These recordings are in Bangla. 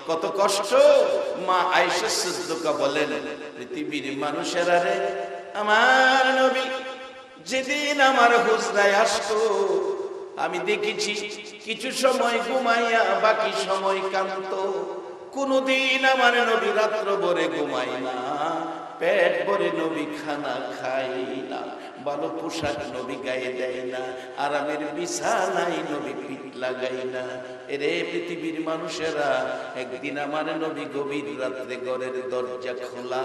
কত কষ্ট। মা আয়েশা সিদ্দিকা বলেন, পৃথিবীর মানুষেরা রে, আমার নবী যেদিন আমার হুজরায় আসতো আমি দেখেছি কিছু সময় ঘুমাইয়া বাকি সময় কাঁদতো। কোনদিন আমার নবী রাত্র ভরে ঘুমায় না, পেট ভরে নবী খানা খায় না, ভালো পোশাক নবী গায়ে দেয় না, আরামের বিছানায় নবী পিঠ লাগাই না। এরে পৃথিবীর মানুষেরা, একদিন আমার নবী গভীর রাত্রে ঘরের দরজা খোলা,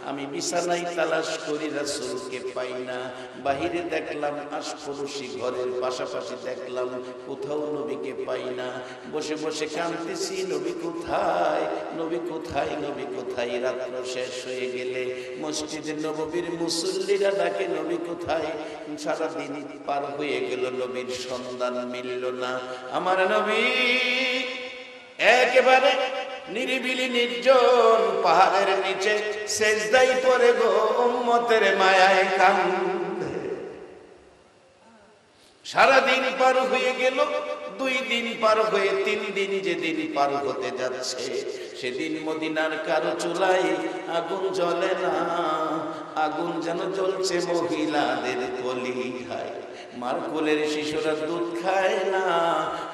আমি বিছানায় তালাশ করি, রাসূলকে পাই না। বাহিরে দেখলাম আশপাশি ঘরের পাশাপাশি দেখলাম, কোথাও নবীকে পাই না। বসে বসে কাঁদতেছি, নবী কোথায়, নবী কোথায়, নবী কোথায়। রাত্র শেষ হয়ে গেলে মসজিদে নববীর মুসল্লিরা ডাকে, নবী কোথায়। সারাদিন পার হয়ে গেল, নবীর সন্ধান মিলল না। আমার নবী একেবারে নিরিবিলি নির্জন পাহাড়ের নিচে সেজদায় পড়ে গো, উম্মতের মায়ায় কান্দে। সারাদিন পার হয়ে গেল, 2 দিন পার হয়ে 3 দিন, যেদিন পার হতে যাচ্ছে সেদিন মদিনার কারো চুলায় আগুন জ্বলে না। আগুন যেন জ্বলছে মহিলাদের কলিজায়। মার কোলের শিশুরা দুধ খায় না,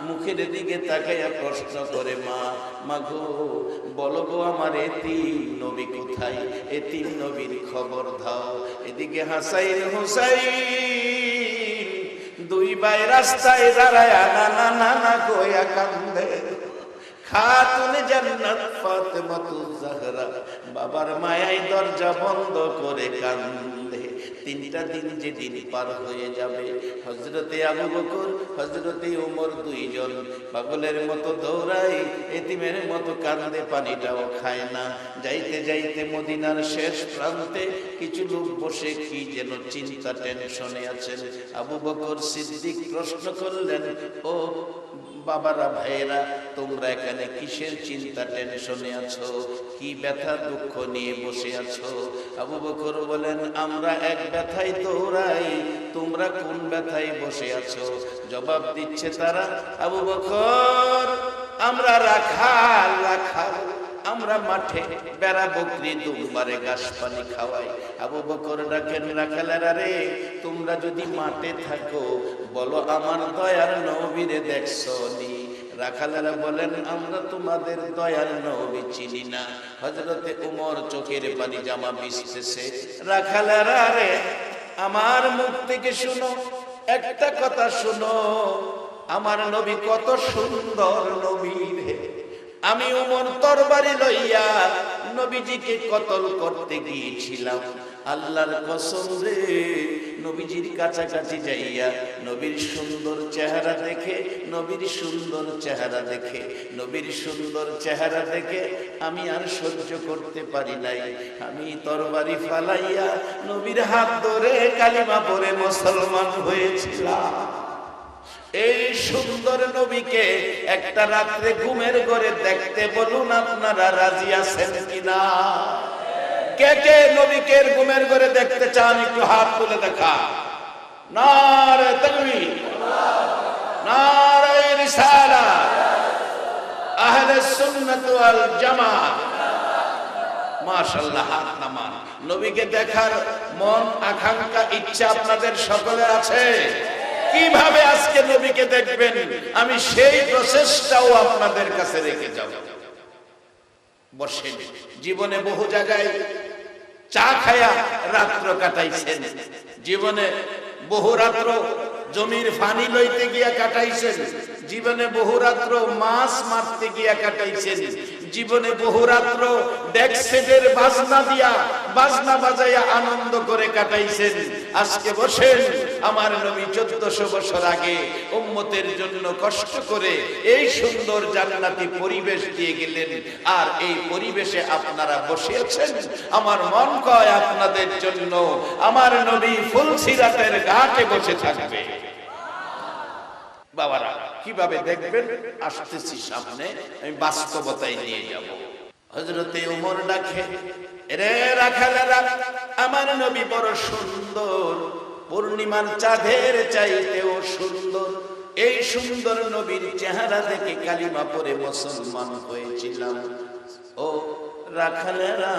মুখের দিকে তাকাইয়া প্রশ্ন করে, মা, মা গো, বলো গো আমার এতিম নবী কোথায়, এতিম নবীর খবর দাও। এদিকে হাসাইন হুসাইন 2 ভাই রাস্তায় দাঁড়ায় না না না না কইয়া কান্দে। খাতুনে জান্নাত ফাতেমাতুজ জাহরা বাবার মায়ায় দরজা বন্ধ করে কান্দে। 3টা দিন যেদিন পার হয়ে যাবে, হযরতে আবু বকর, হযরতে ওমর 2 জন পাগলের মতো দৌড়ায়, এতিমের মতো কান্দে, পানিটাও খায় না। যাইতে যাইতে মদিনার শেষ প্রান্তে কিছু লোক বসে কি যেন চিন্তা টেনশনে আছেন। আবু বকর সিদ্দিক প্রশ্ন করলেন, ও বাবারা, ভাইয়েরা, তোমরা এখানে কিসের চিন্তা টেনশনে আছো, কি ব্যথা দুঃখ নিয়ে বসে আছো? আবু বকর বলেন, আমরা এক ব্যথায় দৌড়াই, তোমরা কোন ব্যথায় বসে আছো? জবাব দিচ্ছে তারা, আবু বকর, আমরা রাখাল, রাখাল, আমরা মাঠে বেড়া বকরি দুম্বারে ঘাস পানি খাওয়াই। আবু বকর ডাকেন, রাখালেরা রে, তোমরা যদি মাঠে থাকো বলো আমার দয়ার নবীরে দেখছো নি? রাখালেরা বলেন, আমরা তোমাদের দয়ার নবী চিনি না। হযরতে ওমর চোখের পানি জামা ভিজতেছে। রাখালেরা রে, আমার মুখ থেকে শুনো, একটা কথা শুনো, আমার নবী কত সুন্দর নবী রে। আমি ওমর তরবারি লইয়া নবীজিকে কতল করতে গিয়েছিলাম। আল্লাহর কসম রে, নবীজির কাছাকাছি যাইয়া নবীর সুন্দর চেহারা দেখে, নবীর সুন্দর চেহারা দেখে, নবীর সুন্দর চেহারা দেখে আমি আর সহ্য করতে পারি নাই। আমি তরবারি ফালাইয়া নবীর হাত ধরে কালিমা পড়ে মুসলমান হয়েছিলাম। এই সুন্দর নবীকে একটা রাত্রে ঘুমের ঘরে দেখতে বলুন, আপনারা রাজি আছেন কিনা? কে কে নবীকে ঘুমের ঘরে দেখতে চান একটু হাত তুলে দেখা। নারে তাকবীর, নারে রিসালাত, আহলে সুন্নাত ওয়াল জামাত। মাশাআল্লাহ, হাত নামান। নবীকে দেখার মন, আকাঙ্ক্ষা, ইচ্ছা আপনাদের সকলের আছে? কিভাবে আজকে নবীকে দেখবেন, আমি সেই প্রচেষ্টাও আপনাদের কাছে রেখে যাব। বসেন, জীবনে বহু জায়গায় চা খায়া রাত্র কাটাইছেন, জীবনে বহু রাত্র জমির পানি লইতে গিয়া কাটাইছেন, জীবনে বহু রাত্র মাছ মারতে গিয়া কাটাইছেন, জীবনে বহু রাত্র ডেক্সেটের বাজনা দিয়া বাজনা বাজাইয়া আনন্দ করে কাটাইছেন। আজকে বসেন, আমার নবী 1400 বছর আগে উম্মতের জন্য কষ্ট করে এই সুন্দর জান্নাতি পরিবেশ দিয়ে গেলেন, আর এই পরিবেশে আপনারা বসে আছেন। আমার মন কয় আপনাদের জন্য আমার নবী ফুলসিরাতের ঘাটে বসে থাকবে। বাবারা, কিভাবে দেখবেন আসতেছি সামনে, আমি বাস্তবতায় নিয়ে যাব। হযরতে ওমর ডাকে, রে রাখালেরা, আমার নবী বড় সুন্দর, পূর্ণিমার চাঁদের চাইতেও সুন্দর। এই সুন্দর নবীর চেহারা দেখে কালিমা পড়ে মুসলমান হয়েছিলাম। ও রাখালেরা,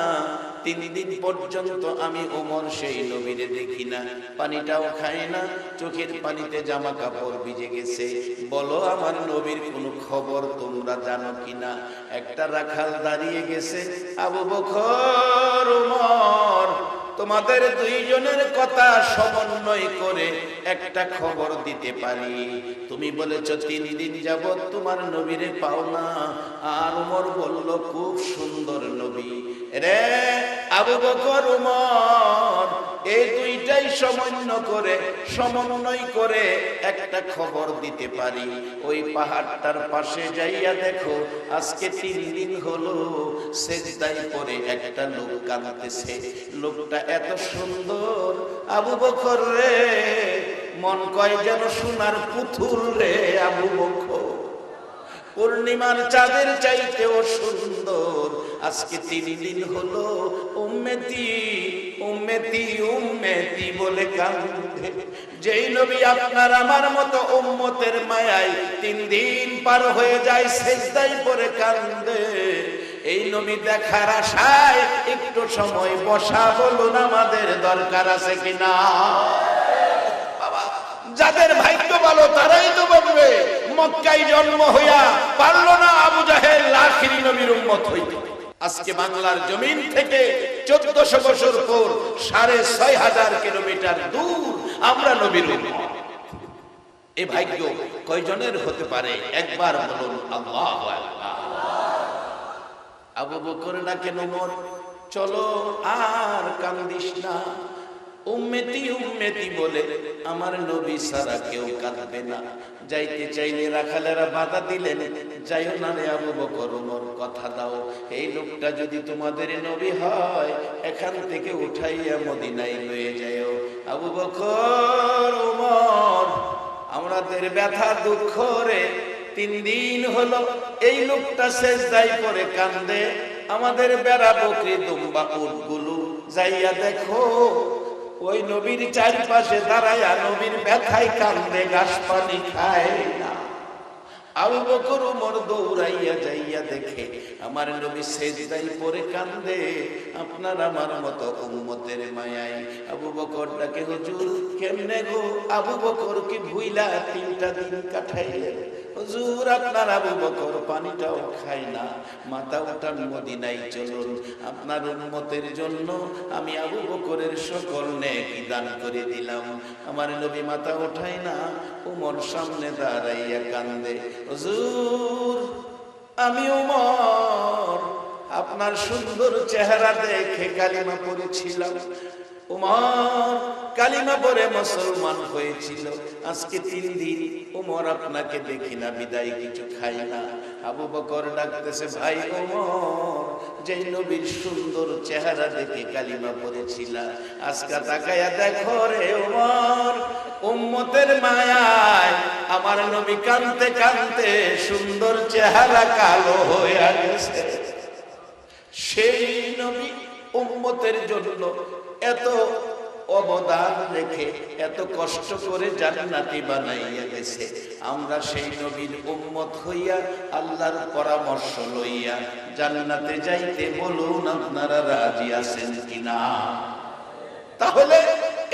3 দিন পর্যন্ত আমি ওমর সেই নবীরে দেখি না, পানিটাও খাই না, চোখের পানিতে জামা কাপড় ভিজে গেছে। বলো আমার নবীর কোন খবর তোমরা জানো কিনা? একটা রাখাল দাঁড়িয়ে গেছে, আবু বকর, ওমর, তোমাদের দুইজনের কথা সমন্বয় করে একটা খবর দিতে পারি। তুমি বলেছো 3 দিন যাবত তোমার নবীরে পাও না, আর ওমর বলল খুব সুন্দর নবী। রে আবু বকর, ওমর, এই দুইটাই সমন্বয় করে একটা খবর দিতে পারি। ওই পাহাড়টার পাশে যাইয়া দেখো, আজকে 3 দিন হলো সেজদায় পড়ে একটা লোক কাঁদতেছে। লোকটা এত সুন্দর আবু বকর রে, মন কয় যেন সোনার পুতুল রে আবু বকর, পূর্ণিমার চাঁদের চাইতেও সুন্দর। আজকে 3 দিন হলো উম্মতি উম্মতি উম্মতি বলে কাঁদে। যেই নবী আপনার আমার মতো উম্মতের মায়ায় 3 দিন পার হয়ে যায় সেজদায় পড়ে কাঁদে, এই নবী দেখার আশায় একটু সময় বসা বলুন আমাদের দরকার আছে কিনা? বাবা, যাদের ভাগ্য ভালো তারাই তো বলবে মক্কায় জন্ম হইয়া পারলো না আবু জাহেল আখিরি নবীর উম্মত হইতে। আজকে বাংলার জমিন থেকে 1400 বছর পর 6500 কিলোমিটার দূর আমরা নবীর উম্মত। এই ভাগ্য কয়জনের হতে পারে? একবার বলুন আল্লাহু আকবার। আবু বকর ডাকেন, ওমর চলো আর কান্দিস না, উম্মতি উম্মতি বলে আমার নবী ছাড়া কেউ কাঁদবে না। যাইতে চাইলে রাখালেরা বাধা দিলেন, যাইও না রে আবু বকর, ওমর কথা দাও, এই লোকটা যদি তোমাদের নবী হয় এখান থেকে উঠাইয়া মদিনায় লয়ে যাও। আবু বকর, ওমর, আমাদের ব্যথা দুঃখ রে 3 দিন হলো এই লোকটা সেজদায় পড়ে কান্দে, আমাদের বেড়া বকরি দুম্বা উটগুলো যাইয়া দেখো ওই নবীর চারপাশে দাঁড়ায়া নবীর ব্যথায় কান্দে, ঘাস পানি খায় না। আবু বকর, ওমর দৌড়াইয়া যাইয়া দেখে আমার নবী সেজদায় পড়ে কান্দে, আপনার আমার মতো উম্মতের মায়ায়। আবু বকর ডাকে, হুজুর কেমনে গো? আবু বকর কি ভুইলা 3টা দিন কাটাইলেন? হুজুর আপনার আবু বকর পানিটাও খায় না, মাথা উঠান মদিনায় চলুন, আপনার উম্মতের জন্য আমি আবু বকরের সকল নেকি দান করে দিলাম। আমার নবী মাথা উঠায় না, ওমর সামনে দাঁড়াইয়া কান্দে, হুজুর আমি ওমর আপনার সুন্দর চেহারা দেখে কালিমা পড়েছিলাম, ওমর কালিমা পড়ে মুসলমান হয়েছিল, আজকে 3 দিন ওমর আপনাকে দেখি না, বিদায় কিছু খাই না। আবু বকর ডাকতেছে, ভাই ওমর, যেই নবীর সুন্দর চেহারা দেখে কালিমা পড়েছিলা, আজকে তাকায়া দেখো রে ওমর, উম্মতের মায়ায় আমার নবী কাঁদতে কাঁদতে সুন্দর চেহারা কালো হয়ে গেছে। সেই নবী উম্মতের জন্য এত অবদান রেখে এত কষ্ট করে জান্নাতি বানাইয়া গেছে, আমরা সেই নবীর উম্মত হইয়া আল্লাহর পরামর্শ লইয়া জান্নাতে যাইতে বলুন আপনারা রাজি আছেন কিনা? তাহলে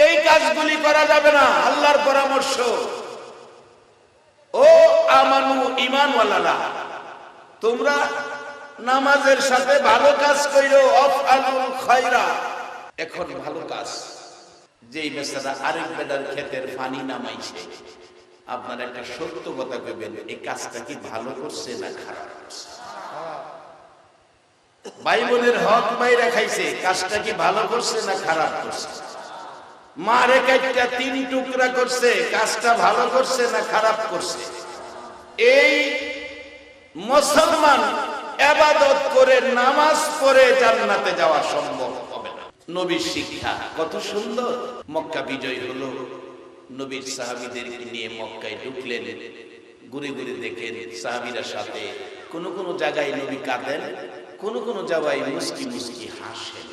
এই কাজগুলি করা যাবে না, আল্লাহর পরামর্শ। ও আমানু ঈমানওয়ালারা, তোমরা নামাজের সাথে ভালো কাজ কইরো, আফআলুল খায়রা। এখন ভালো কাজ, যেই বেচারা আরেক বেটার ক্ষেতের পানি নামাইছে, আপনার একটা সত্য কথা কইবেন, এই কাজটা কি ভালো করছে না খারাপ করছে? ভাই বোনের হক মাইরা খাইছে, কাজটা কি ভালো করছে না খারাপ করছে? মারে কাইটা 3 টুকরা করছে, কাজটা ভালো করছে না খারাপ করছে? এই মুসলমান ইবাদত করে নামাজ পড়ে জান্নাতে যাওয়া সম্ভব হবে না। নবীর শিক্ষা কত সুন্দর। মক্কা বিজয় হলো, নবীর সাহাবীদেরকে নিয়ে মক্কায় ঢুকলেন, ঘুরে ঘুরে দেখেন সাহাবীরা সাথে, কোন কোন জায়গায় নবী কাঁদেন, কোন কোন জায়গায় মুস্কি মুস্কি হাসেন।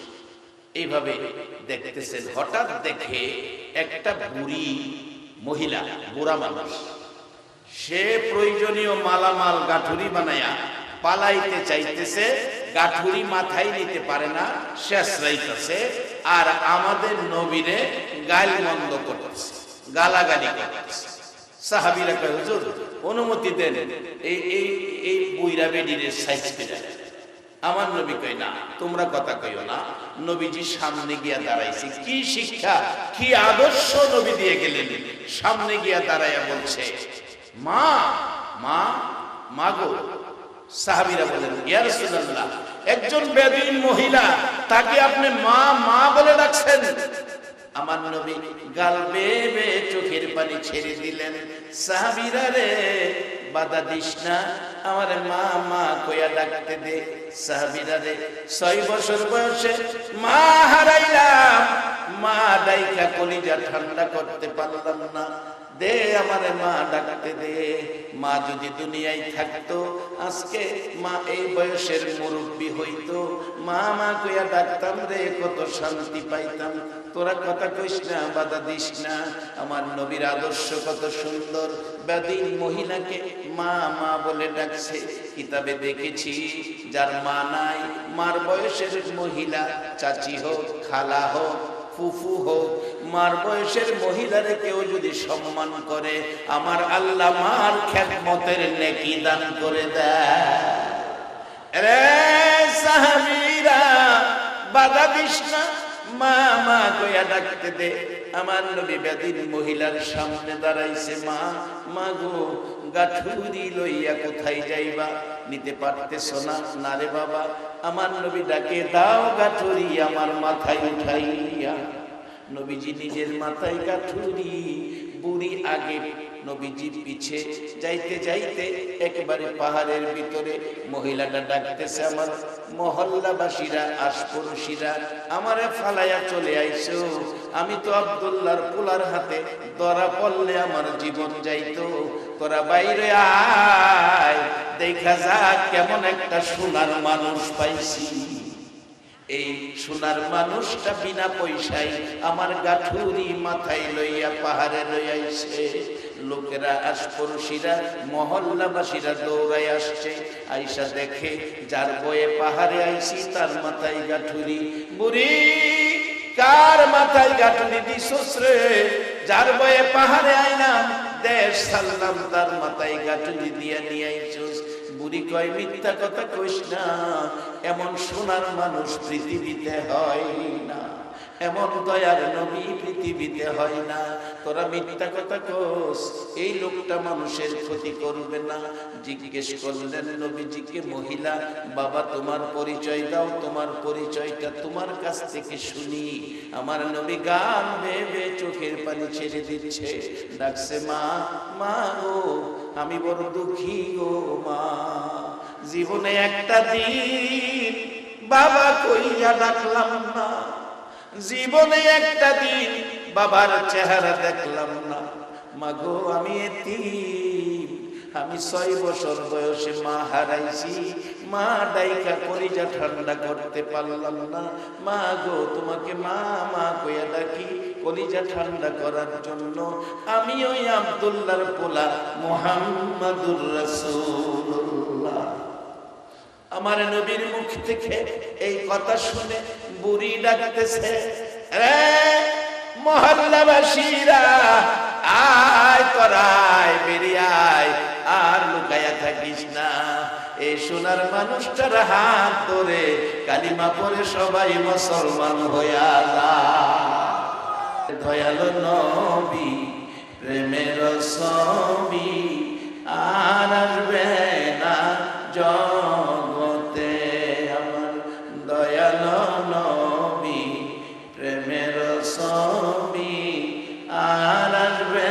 এইভাবে দেখতেছেন, হঠাৎ দেখে একটা বুড়ি মহিলা, বুড়া মানুষ, সে প্রয়োজনীয় মালামাল গাঠুরি বানায়া পালাইতে চাইতেছে, গাঠুরি মাথায় নিতে পারে না, শেষ রাইতেছে। আর আমাদের নবীরে গালমন্দ করতেছে, গালাগালি করতেছে। সাহাবীরা কয়, হুজুর অনুমতি দেন, এই এই এই বুইরা বেডিরে সাইজ করে। আমার নবী কয়, না তোমরা কথা কইও না, নবীজি সামনে গিয়া দাঁড়াইছে। কি শিক্ষা, কি আদর্শ নবী দিয়ে গেলেন। সামনে গিয়া দাঁড়াইয়া বলছে, মা মা মা গো। সাহাবীরা বলেন, ইয়া রাসূলুল্লাহ, একজন বেদুইন মহিলা, তাকে আপনি মা মা বলে ডাকছেন। আমার নবী গাল বেয়ে বেয়ে চোখের পানি ছেড়ে দিলেন। সাহাবীরা রে, বাধা দিস না, আমার মা মা কইয়া ডাকতে দে। সাহাবীরা রে, 6 বছর বয়সে মা হারাইলাম, মা ডাইকা কলিজা ঠান্ডা করতে পারলাম না, দে আমারে মা ডাকতে দে। মা যদি দুনিয়ায় থাকতো, আজকে মা এই বয়সের মুরব্বী হইতো, মা মা কইয়া ডাকতাম রে, কত শান্তি পাইতাম। তোরা কথা কইস না, বাধা দিস না। আমার নবীর আদর্শ কত সুন্দর, বেদুইন মহিলাকে মা মা বলে ডাকছে। কিতাবে দেখেছি, যার মা নাই, মার বয়সের মহিলা, চাচি হোক, খালা হোক, ফুফু হোক, মার বয়সের মহিলারে কেউ যদি সম্মান করে, আমার আল্লাহ মার খেদমতের নেকি দান করে দেয়। রে সাহাবীরা, বাধা দিস না, মা মা কইয়া ডাকতে দে। আমার নবী বেদুইন মহিলার সামনে দাঁড়াইছে। মা মা গো, গাঠুরি লইয়া কোথায় যাইবা, নিতে পারতেছ না? না রে বাবা। আমার নবী ডাকে, দাও গাঠুরি আমার মাথায় উঠাইয়া। নবীজি নিজের মাথায় গাঠুরি, বুড়ি আগে, নবীজি পিছে। যাইতে যাইতে একেবারে পাহাড়ের ভিতরে মহিলাটা ডাকতেছে, আমার মহল্লাবাসীরা, আশপড়শিরা, আমারে ফালাইয়া চলে আইছো। আমি তো আব্দুল্লাহর পোলার হাতে ধরা পড়লে আমার জীবন যাইতো। তোরা বাইরে আয়, দেখা যাক কেমন একটা সোনার মানুষ পাইছি। এই সোনার মানুষটা বিনা পয়সায় আমার গাঠুরি মাথায় লইয়া পাহাড়ে লইয়াইছে। লোকেরা, আশপড়শিরা, মহল্লাবাসীরা দৌড়াই আসছে। আইসা দেখে, যার বয়ে পাহাড়ে আইছি তার মাথায় গাঠুরি। বুড়ি, কার মাথায় গাঠুরি দিছস রে? যার বয়ে পাহাড়ে আইলাম, দেশ সাল্লাম, তার মাথায় গাঠুরি দিয়া নিয়ে আইছস। বুড়ি কয়, মিথ্যা কথা কইস না, এমন সোনার মানুষ পৃথিবীতে হয় না, এমন দয়ার নবী পৃথিবীতে হয় না। তোরা মিথ্যা কথা কস, এই লোকটা মানুষের ক্ষতি করবে না। জিজ্ঞেস করলেন নবীজিকে মহিলা, বাবা তোমার পরিচয় দাও, তোমার পরিচয়টা তোমার কাছ থেকে শুনি। আমার নবী গান বেয়ে বেয়ে চোখের পানি ছেড়ে দিচ্ছে, ডাকছে, মা মা গো, আমি বড় দুঃখী গো মা। জীবনে একটা দিন বাবা কইয়া ডাকলাম না, জীবনে একটা দিন বাবার চেহারা দেখলাম না। মাগো আমি এতিম, আমি 6 বছর বয়সে মা হারাইছি, মা ডাইকা কলিজা ঠান্ডা করতে পারলাম না। মা গো, তোমাকে মা মা কইয়া ডাকি কলিজা ঠান্ডা করার জন্য। আমি ওই আব্দুল্লাহর পোলা মুহাম্মাদুর রাসূলুল্লাহ। আমার নবীর মুখ থেকে এই কথা শুনে বুড়ি ডাকতেছে, রে মহল্লাবাসীরা, আয় তোরায়, বেরিয়ে আয়, আর লুকায়া থাকিস না। এই সোনার মানুষটার হাত ধরে কালিমা পড়ে সবাই মুসলমান হইয়া যায়। দয়ালু নবী, প্রেমের ছবি, আর আসবে না জগতে। আমার দয়ালু নবী, প্রেমের ছবি, আর আসবে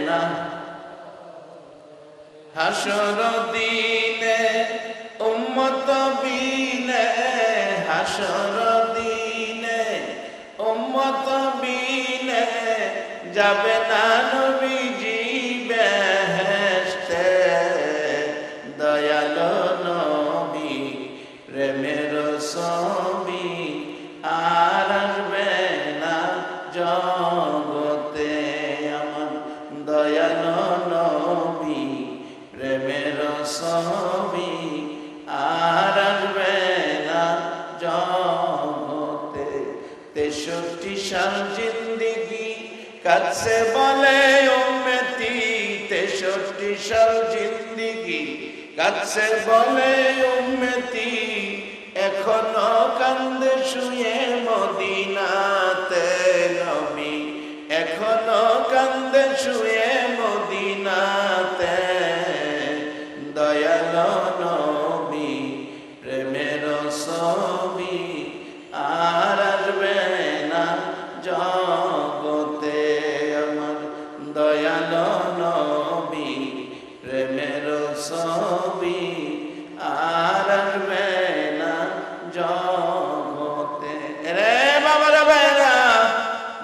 না। হাসর দিনে উম্মত বিনে, হাসর দিনে উম্মত বিনে, যাবে না নবীজি বেহেশতে। দয়ালু নবী, প্রেমের ছবি, আর আসবে না জগতে। আমার দয়ালু নবী, সাল জিন্দেগি কাছে বলে উম্মতি 63 সাল জিন্দেগি কাছে বলে উম্মতি এখনো কান্দে শুয়ে মদিনাতে নবী এখনো কান্দে শুয়ে মদিনাতে দয়ালো নবী প্রেমের ছবি আর আসবে না জগতে আমার দয়ালো নবী প্রেমের ছবি আর আসবে না জগতে রে বাবা রে বেরা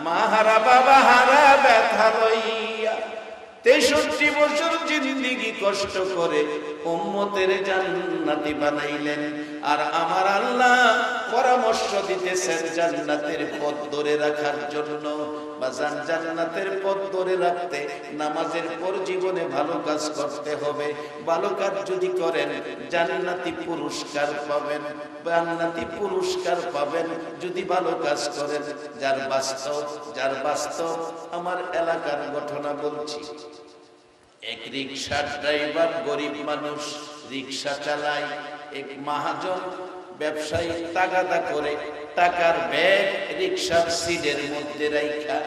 মাহারা বাবা হারা ব্যথা লইয়া 63 বছর জিন্দেগি কষ্ট করে উম্মতের জান্নাতি বানাইলেন আর আমার আল্লাহ পরামর্শ দিতেছেন জান্নাতের পথ ধরে রাখার জন্য বাজান জান্নাতের পথ ধরে রাখতে নামাজের পর জীবনে ভালো কাজ করতে হবে ভালো কাজ যদি করেন জান্নাতি পুরস্কার পাবেন জান্নাতি পুরস্কার পাবেন যদি ভালো কাজ করেন যার বাস্তব আমার এলাকার ঘটনা বলছি এক রিকশার ড্রাইভার গরিব মানুষ রিকশা চালায় এক মহাজন ব্যবসায়ী তাগাদা করে টাকার ব্যাগ রিকশার সিটের মধ্যে রাইখা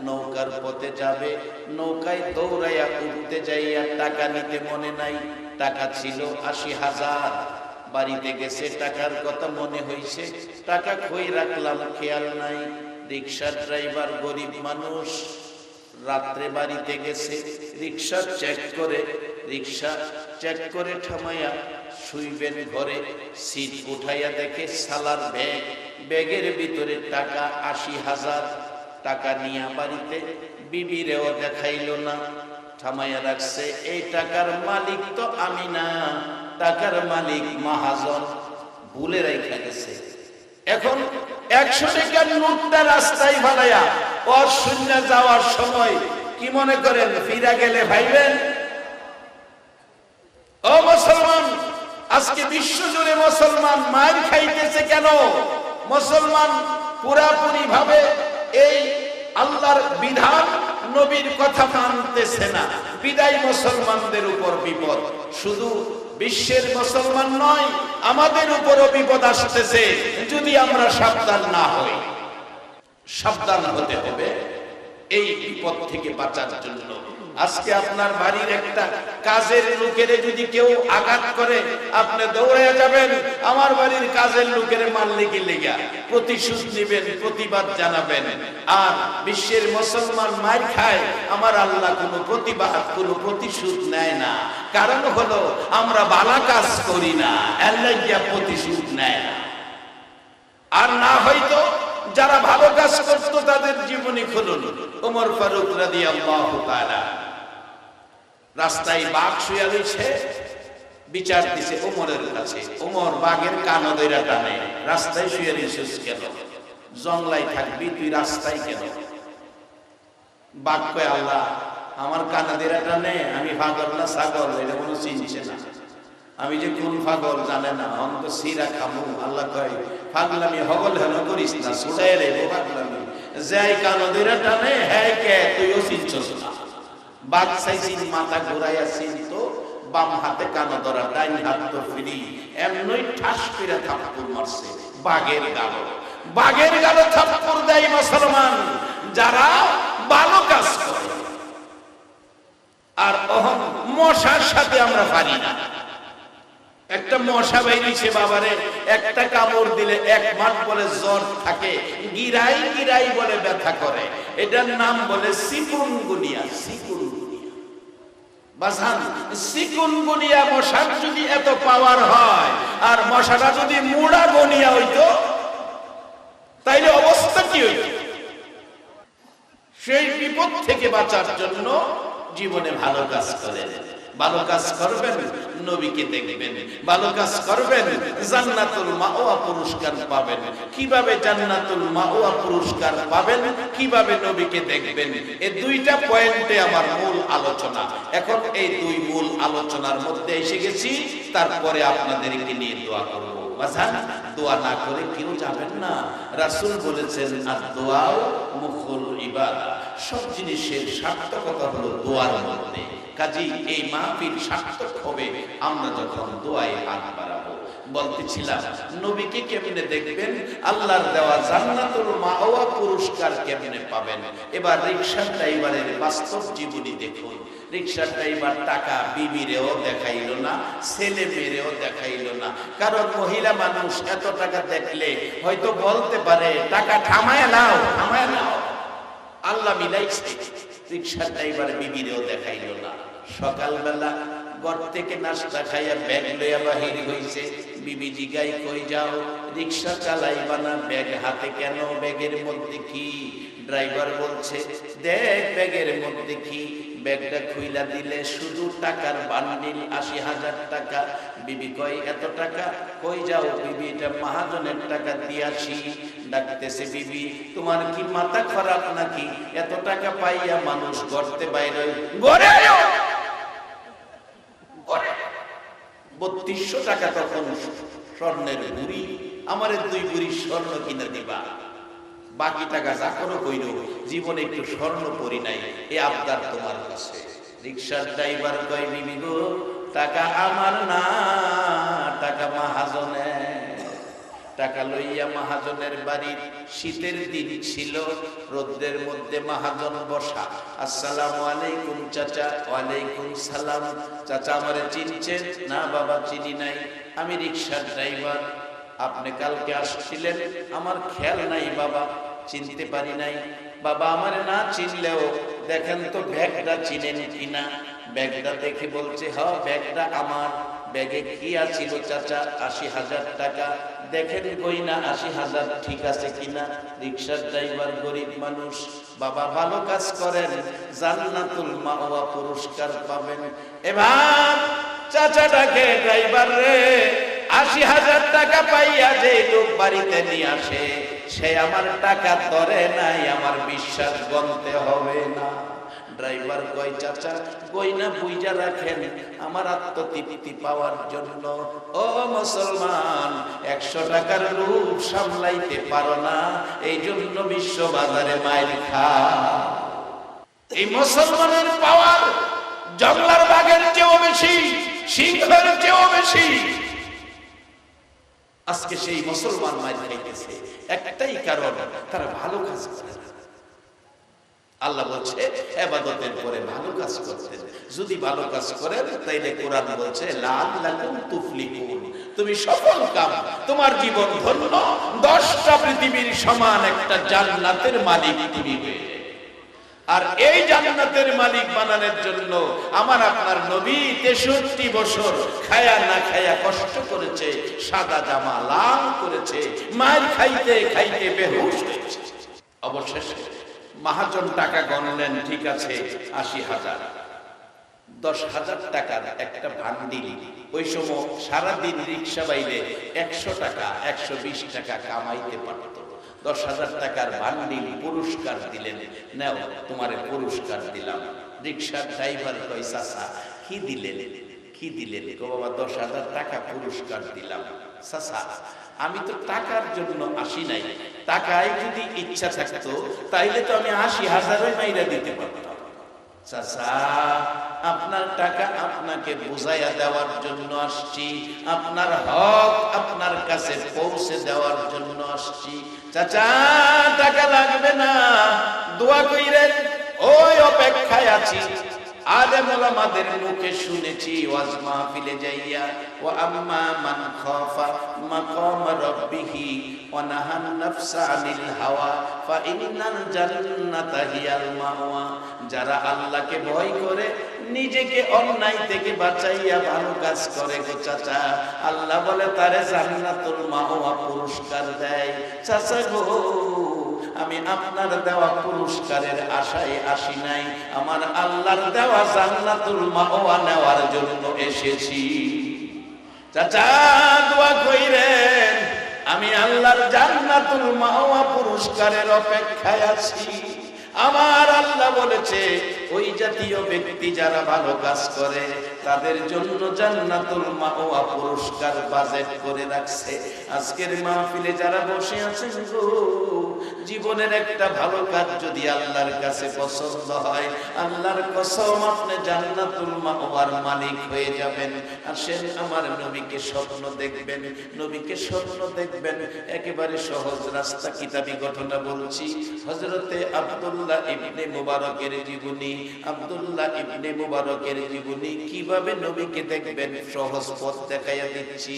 নৌকার পথে যাবে নৌকায় দৌড়াইয়া উঠতে যাইয়া টাকা নিতে মনে নাই টাকা ছিল 80,000 বাড়িতে গেছে টাকার কথা মনে হইছে টাকা কই রাখলাম খেয়াল নাই রিকশার ড্রাইভার গরিব মানুষ রাত্রে বাড়িতে গেছে রিকশা চেক করে থামাইয়া শুইবেন ঘরে সিট উঠাইয়া দেখে সালার ব্যাগের ভিতরে টাকা 80,000 টাকা নিয়ে বাড়িতে বিবিরেও দেখাইল না থামাইয়া রাখছে এই টাকার মালিক তো আমি না টাকার মালিক মহাজন ভুলে রাইখা গেছে এখন 100 টাকার নোটটা রাস্তায় ফালাইয়া ওর শূন্য যাওয়ার সময় কি মনে করেন ফিরা গেলে ভাইবেন ও মুসলমান আজকে বিশ্ব জুড়ে মুসলমান মার খাইতেছে কেন মুসলমান পুরাপুরি ভাবে এই আল্লাহর বিধান নবীর কথা মানতেছে না বিদায় মুসলমানদের উপর বিপদ শুধু বিশ্বের মুসলমান নয় আমাদের উপরও বিপদ আসতেছে যদি আমরা সাবধান না হই সাবধান হতে হবে এই বিপদ থেকে বাঁচার জন্য আজকে আপনার বাড়ির একটা কাজের লোকেরে যদি কেউ আঘাত করে আপনি দৌড়ে যাবেন আমার বাড়ির কাজের লোকেরে মারলে কি লেগা প্রতিশোধ নেবেন প্রতিবাদ জানাবেন আর বিশ্বের মুসলমান মার খায় আমার আল্লাহ কোনো প্রতিবাদ কোনো প্রতিশোধ নেয় না কারণ হলো আমরা ভালো কাজ করি না আল্লাহ গিয়া প্রতিশোধ নেয় না আর না হয়তো যারা ভালো কাজ করত তাদের জীবনী খুলুন ওমর ফারুক রাদিয়াল্লাহু তাআলা রাস্তায় বাঘ শুয়ে রয়েছে বিচার দিছে ওমরের কাছে ওমর বাঘের কান ধইরা টানে রাস্তায় শুয়ে রয়েছিস কেন জঙ্গলায় থাকবি তুই রাস্তায় কেন বাঘ কয় আল্লাহ আমার কান ধইরা টানে আমি পাগল না ছাগল এটা কোনো চিনছে না আমি যে কোন পাগল জানে না অন্ত সিরা খামু আল্লাহ কয় পাগলামি হগল হেন করিস না ছুড়াই রে পাগলামি যাই কান ধইরা টানে হ্যাঁ কে তুইও চিনছস না বাঘ সাইজিন মাথা ঘুরাইয়া চিনতো বাম হাতে কান ধরা ডাইন হাত তো ফিরি এমনই ঠাস করে থাপ্পড় মারছে বাঘের গালে থাপ্পড় দেয় মুসলমান যারা ভালো কাজ করে আর মশার সাথে আমরা পারি না একটা মশা বাইরেছে বাবারে একটা কামড় দিলে 1 মাস বলে জ্বর থাকে গিরাই বলে ব্যথা করে এটার নাম বলে চিকুনগুনিয়া বাজান চিকুনগুনিয়া মশার যদি এত পাওয়ার হয় আর মশাটা যদি মুড়া গনিয়া হইতো তাইলে অবস্থা কি হইতো সেই বিপদ থেকে বাঁচার জন্য জীবনে ভালো কাজ করেন ভালো কাজ করবেন নবীকে দেখবেন ভালো কাজ করবেন জান্নাতুল মাওয়া পুরস্কার পাবেন কিভাবে জান্নাতুল মাওয়া পুরস্কার পাবেন কিভাবে নবীকে দেখবেন এই দুইটা পয়েন্টে আমার মূল আলোচনা এখন এই দুই মূল আলোচনার মধ্যে এসে গেছি তারপরে আপনাদেরকে নিয়ে দোয়া করব বাজান দোয়া না করে কেউ যাবেন না। রাসূল বলেছেন আর দোয়াও মুখুল ইবাদা, সব জিনিসের সার্থকতা হলো দোয়ার মধ্যে। কাজেই এই মাহফিল সার্থক হবে আমরা যখন দোয়ায় হাত বাড়াবো। বলতেছিলাম নবীকে কেমনে দেখবেন, আল্লাহর দেওয়া জান্নাতুল মাওয়া পুরস্কার কেমনে পাবেন। এবার রিকশা ড্রাইভারের বাস্তব জীবনী দেখুন। রিকশা ড্রাইভার টাকা বিবিরেও দেখাইলো না, ছেলে মেয়েরেও দেখাইলো না। কারণ মহিলা মানুষ এত টাকা দেখলে হয়তো বলতে পারে টাকা থামায় নাও, থামায় নাও। আল্লাহ মিলাইছে, রিকশা ড্রাইভার বিবিরেও দেখাইলো না। সকালবেলা ঘর থেকে নাস্তা খাইয়া ব্যাগ লইয়া বাহির হইছে। বিবি জিগাই কই যাও? রিকশা চালাইবা না? ব্যাগ হাতে কেন? ব্যাগের মধ্যে কি? ড্রাইভার বলছে দেখ ব্যাগের মধ্যে কি। ব্যাগটা খুইলা দিলে শুধু টাকার বান্ডিল, ৮০,০০০ টাকা। বিবি কই এত টাকা? কই যাও? বিবি এটা মহাজনের টাকা দিয়াছি। ডাকতেছে বিবি তোমার কি মাথা খারাপ নাকি? এত টাকা পাইয়া মানুষ গড়তে বাইরে গড়ে ৩২০০ টাকা তখন স্বর্ণের বুড়ি। আমারে ২ বুড়ি স্বর্ণ কিনে দিবা, বাকি টাকা যা করো কইরো, জীবনে একটু স্বর্ণ পরি নাই, এ আবদার তোমার কাছে। রিকশার ড্রাইভার কয় বিবি গো টাকা আমার না, টাকা মহাজনের। টাকা লইয়া মহাজনের বাড়ির, শীতের দিন ছিল, রোদ্রের মধ্যে মহাজন বসা। আসসালামু আলাইকুম চাচা। ওয়ালাইকুম সালাম। চাচা আমারে চিনছেন? না বাবা চিনি নাই, আমি রিকশার ড্রাইভার। আপনি কালকে আসছিলেন? আমার খেয়াল নাই বাবা, চিনতে পারি নাই। বাবা আমারে না চিনলেও দেখেন তো ব্যাগটা চিনেন কিনা। ব্যাগটা দেখে বলছে হ্যাঁ ব্যাগটা আমার। ব্যাগে কি আছিল চাচা? ৮০,০০০ টাকা। দেখেন গয়না ৮০,০০০ ঠিক আছে কিনা। রিকশার ড্রাইভার গরিব মানুষ, বাবা ভালো কাজ করেন, জান্নাতুল মাওয়া পুরস্কার পাবেন। এবার চাচাটাকে ড্রাইভার রে ৮০,০০০ টাকা পাইয়া যে লোক বাড়িতে নিয়ে আসে সে আমার টাকা ধরে নাই, আমার বিশ্বাস গন্তে হবে না। ড্রাইভার কয় চাচা গয়না বুইজা রাখেন আমার আত্মতৃপ্তি পাওয়ার জন্য। ও মুসলমান, ১০০ টাকার রূপ সামলাইতে পারো না, এই জন্য বিশ্ব বাজারে মাইল খা। এই মুসলমানের পাওয়ার জঙ্গলার বাঘের চেয়েও বেশি, সিংহের চেয়েও বেশি। আজকে সেই মুসলমান মাইল খাইতেছে একটাই কারণ, তারা ভালো কাজ করে। আল্লাহ বলছে ইবাদতের পরে ভালো কাজ করতেন। যদি ভালো কাজ করেন তাইলে কোরআন বলছে লাআল্লাকুম তুফলিহুন, তুমি সফল কাম, তোমার জীবন ধন্য। 10টা পৃথিবীর সমান একটা জান্নাতের মালিক তুমি হয়ে। আর এই জান্নাতের মালিক বানানোর জন্য আমার আপনার নবী 63 বছর খায়া না খায়া কষ্ট করেছে, সাদা জামা লাল করেছে, মার খাইতে খাইতে বেহুশ হয়েছে। অবশেষে মহাজন টাকা গণলেন, ঠিক আছে ৮০,০০০। ১০,০০০ টাকার একটা ভান্ডিল। ওই সময় সারাদিন রিক্সা বাইরে ১০০ টাকা ১২০ টাকা কামাইতে পারত। ১০,০০০ টাকার ভান্ডিল পুরস্কার দিলেন, নাও তোমারে পুরস্কার দিলাম। রিক্সার ড্রাইভার কয় চাচা কি দিলেন? কি দিলেন? গো বাবা ১০,০০০ টাকা পুরস্কার দিলাম। চাচা আমি তো টাকার জন্য আসি নাই, টাকায় যদি ইচ্ছা থাকতো তাইলে তো আমি ৮০,০০০ মাইরা দিতে পারতাম। চাচা আপনার টাকা আপনাকে বুঝাইয়া দেওয়ার জন্য আসছি, আপনার হক আপনার কাছে পৌঁছে দেওয়ার জন্য আসছি। চাচা টাকা লাগবে না, দোয়া কইরেন, ওই অপেক্ষায় আছি। আলেম ওলামাদের মুখে শুনেছি ওয়াজ মাহফিলে যাইয়া, ওয়া আম্মা মান খাফা মাকাম রাব্বিহি ওয়া নাহান নাফসা আনিল হাওয়া ফা ইন্নাল জান্নাতা হিয়াল মাওয়া। যারা আল্লাহকে ভয় করে, নিজেকে অন্যায় থেকে বাঁচাইয়া ভালো কাজ করে গো চাচা, আল্লাহ বলে তারে জান্নাতুল মাওয়া পুরস্কার দেয়। চাচা গো আমি আপনার দেওয়া পুরস্কারের আশায় আসি নাই, আমার আল্লাহর দেওয়া জান্নাতুল মাওয়া নেওয়ার জন্য এসেছি। চাচা দোয়া কইরেন, আমি আল্লাহর জান্নাতুল মাওয়া পুরস্কারের অপেক্ষায় আছি। আমার আল্লাহ বলেছে ওই জাতীয় ব্যক্তি যারা ভালো কাজ করে তাদের জন্য জান্নাতুল মাওয়া পুরস্কার বাজেট করে রাখছে। আজকের মাহফিলে যারা বসে আছেন গো, জীবনের একটা ভালো কাজ যদি আল্লাহর কাছে পছন্দ হয়, আল্লাহর কসম আপনি জান্নাতুল মাওয়ার মালিক হয়ে যাবেন। আসেন আমার নবীকে স্বপ্ন দেখবেন, নবীকে স্বপ্ন দেখবেন। একেবারে সহজ রাস্তা, কিতাবী ঘটনা বলছি। হযরতে আব্দুল্লাহ ইবনে মুবারকের জীবনী, আব্দুল্লাহ ইবনে মুবারকের জীবনী। কিভাবে নবীকে দেখবেন সহজ পথ দেখাইয়া দিচ্ছি।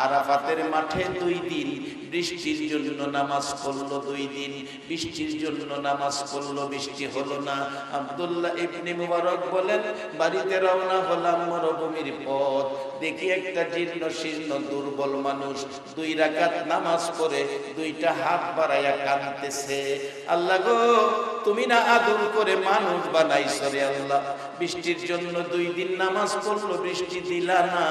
আরাফাতের মাঠে 2 দিন বৃষ্টির জন্য নামাজ পড়লো, 2 দিন বৃষ্টির জন্য নামাজ পড়লো, বৃষ্টি হলো না। আব্দুল্লাহ ইবনে মুবারক বলেন, বাড়িতে রওনা হলাম মরুভূমির পথ, দেখি একটা জীর্ণ শীর্ণ দুর্বল মানুষ 2 রাকাত নামাজ পড়ে 2টা হাত বাড়াইয়া কাঁদতেছে। আল্লাহ গো, তুমি না আদর করে মানুষ বানাইছো রে আল্লাহ, বৃষ্টির জন্য 2 দিন নামাজ পড়লো, বৃষ্টি দিলা না,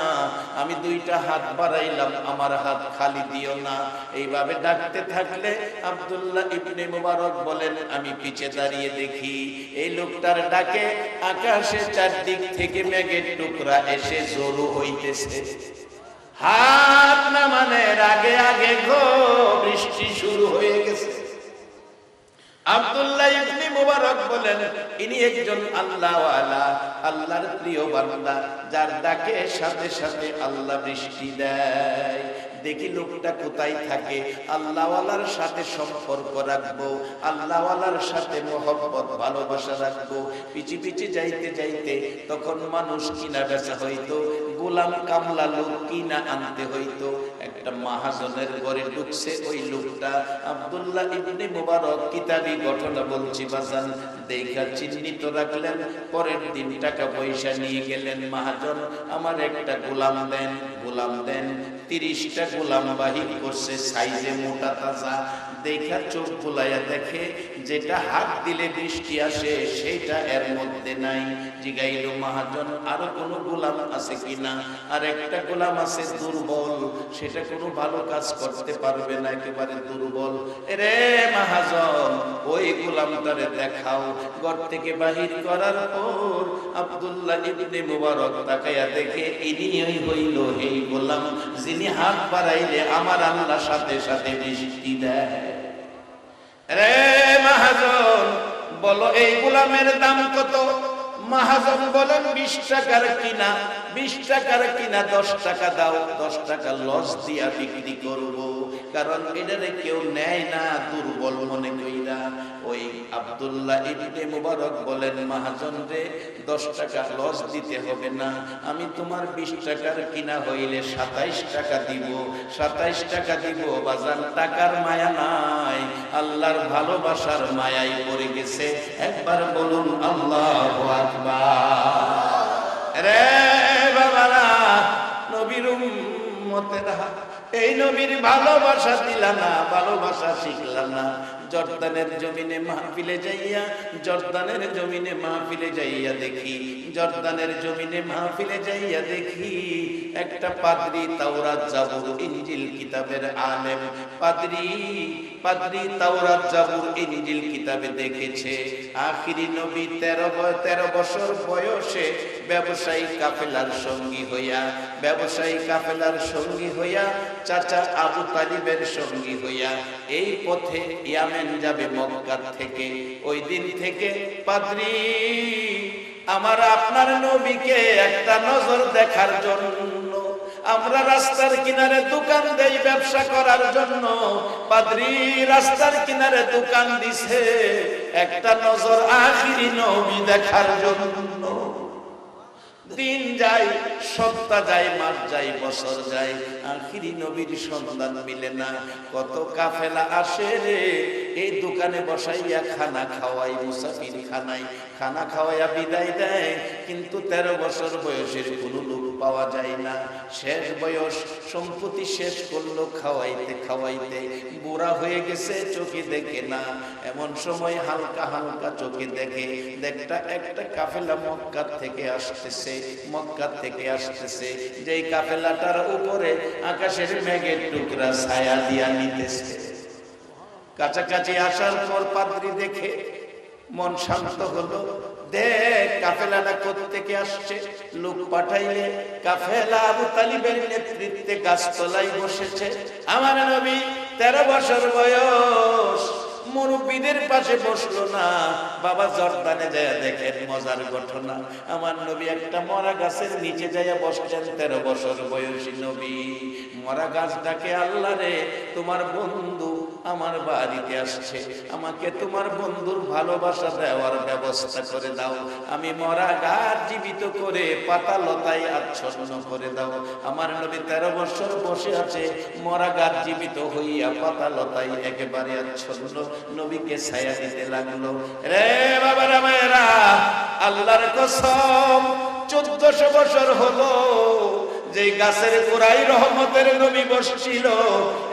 আমি 2টা হাত বাড়াইলাম, আমার হাত খালি দিও না। এইভাবে ডাকতে থাকলে আব্দুল্লাহ ইবনে মুবারক বলেন, আমি পিছে দাঁড়িয়ে দেখি এই লোকটার ডাকে আকাশে চারদিক থেকে মেঘের টুকরা এসে জড়ো হইতেছে। হাত নামানোর আগে আগে গো বৃষ্টি শুরু হয়ে গেছে। আব্দুল্লাহ ইবনে মুবারক বলেন, ইনি একজন আল্লাহওয়ালা, আল্লাহর প্রিয় বান্দা, যার ডাকে সাথে সাথে আল্লাহ বৃষ্টি দেয়। দেখি লোকটা কোথায় থাকে, আল্লাহওয়ালার সাথে সম্পর্ক রাখবো, আল্লাহওয়ালার সাথে মহব্বত ভালোবাসা রাখবো। পিছি পিছি যাইতে যাইতে তখন মানুষ কিনা বেচা হইতো, গোলাম কামলা লোক কিনা আনতে হইতো। একটা মাহাজনের ঘরে ঢুকছে ওই লোকটা। আব্দুল্লাহ ইবনে মুবারক কিতাবী ঘটনা বলছি বাজান, দেখা চিহ্নিত রাখলেন। পরের দিন টাকা পয়সা নিয়ে গেলেন, মাহাজন আমার একটা গোলাম দেন, গোলাম দেন। 30টা গোলাম বাহির করছে, সাইজে মোটা তাজা। দেখা চোখ বুলাইয়া দেখে যেটা হাত দিলে বৃষ্টি আসে সেটা এর মধ্যে নাই। জিগাইল মাহাজন, আরো কোনো গোলাম আছে কিনা? আর একটা গোলাম আছে দুর্বল, সেটা কোনো ভালো কাজ করতে পারবে না, একেবারে দুর্বল। রে মাহাজন, ওই গোলামটারে দেখাও। ঘর থেকে বাহির করার পর আব্দুল্লাহ ইবনে মুবারক তাকাইয়া দেখে ইনি হইল এই গোলাম যিনি হাত বাড়াইলে আমার আল্লাহ সাথে সাথে বৃষ্টি দেয়। রে মাহাজন, বলো এই গোলামের দাম কত? মাহাজন বলেন 20 টাকার কিনা। 20 টাকার কিনা, 10 টাকা দাও, 10 টাকা লস দিয়া বিক্রি করব, কারণ এটারে কেউ নেয় না দুর্বল মনে কইরা। ওই আব্দুল্লাহ ইবনে মুবারক বলেন, মাহাজন রে 10 টাকা লস দিতে হবে না, আমি তোমার 20 টাকার কিনা হইলে 27 টাকা দিব, 27 টাকা দিব। বাজান, টাকার মায়া নাই, আল্লাহর ভালোবাসার মায়াই পড়ে গেছে। একবার বলুন আল্লাহু আকবার। রে বাবারা, নবীর উম্মতেরা, এই নবীর ভালোবাসা দিলা না, ভালোবাসা শিখলা না। জর্দানের জমিনে মাহফিলে যাইয়া, জর্দানের জমিনে মাহফিলে যাইয়া দেখি, জর্দানের জমিনে মাহফিলে যাইয়া দেখি একটা পাদ্রী তাওরাত জাবুর ইনজিল কিতাবের আলেম, পাদ্রী তাওরাত জাবুর ইনজিল কিতাবে দেখেছে আখিরি নবী 13 বছর বয়সে ব্যবসায়ী কাফেলার সঙ্গী হইয়া, ব্যবসায়ী কাফেলার সঙ্গী হইয়া, চাচা আবু তালিবের সঙ্গী হইয়া এই পথে ইয়ামেন যাবে মক্কা থেকে। ওই দিন থেকে পাদ্রী আমার আপনার নবীকে একটা নজর দেখার জন্য, আমরা রাস্তার কিনারে দোকান দেই ব্যবসা করার জন্য, পাদ্রী রাস্তার কিনারে দোকান দিছে একটা নজর আখিরি নবী দেখার জন্য। দিন যায়, সপ্তাহ যায়, মাস যায়, বছর যায়, আখিরি নবীর সন্ধান মিলে না। কত কাফেলা আসে রে, এই দোকানে বসাইয়া খানা খাওয়াই, মুসাফির খানায় খানা খাওয়াইয়া বিদায় দেয়, কিন্তু 13 বছর বয়সের কোনো লোক পাওয়া যায় না। শেষ বয়স, সম্পত্তি শেষ করলো খাওয়াইতে খাওয়াইতে, বুড়া হয়ে গেছে, চোখে দেখে না। এমন সময় হালকা হালকা চোখে দেখে একটা কাফেলা মক্কা থেকে আসতেছে, মক্কা থেকে আসতেছে। যেই কাফেলাটার উপরে আকাশের মেঘের টুকরা ছায়া দিয়া নিতেছে। কাছাকাছি আসার পর পাদ্রী দেখে মন শান্ত হলো, দেখ কাফেলাটা কোত্থেকে আসছে, লোক পাঠাইলে কাফেলা আবু তালিবের নেতৃত্বে গাছতলায় বসেছে। আমার নবী 13 বছর বয়স, মুরব্বীদের পাশে বসলো না। বাবা জর্দানে যায় দেখেন মজার ঘটনা, আমার নবী একটা মরা গাছের নিচে যাইয়া বসছেন। 13 বছর বয়সী নবী মরা গাছটাকে, আল্লাহ রে তোমার বন্ধু আমার বাড়িতে আসছে, আমাকে তোমার বন্ধুর ভালোবাসা দেওয়ার ব্যবস্থা করে দাও, আমি মরা গাছ জীবিত করে পাতা লতায় আচ্ছন্ন করে দাও। আমার নবী 13 বছর বসে আছে, মরা গাছ জীবিত হইয়া পাতা লতায় একেবারে আচ্ছন্ন, নবীকে ছায়া দিতে লাগলো। রে বাবা রামেরা, আল্লাহর কসম 1400 বছর হলো যে গাছের গোড়ায় রহমতের নবী বসছিল,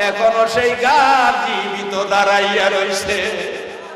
এখনো সেই গাছ জীবিত দাঁড়াইয়া রইছে।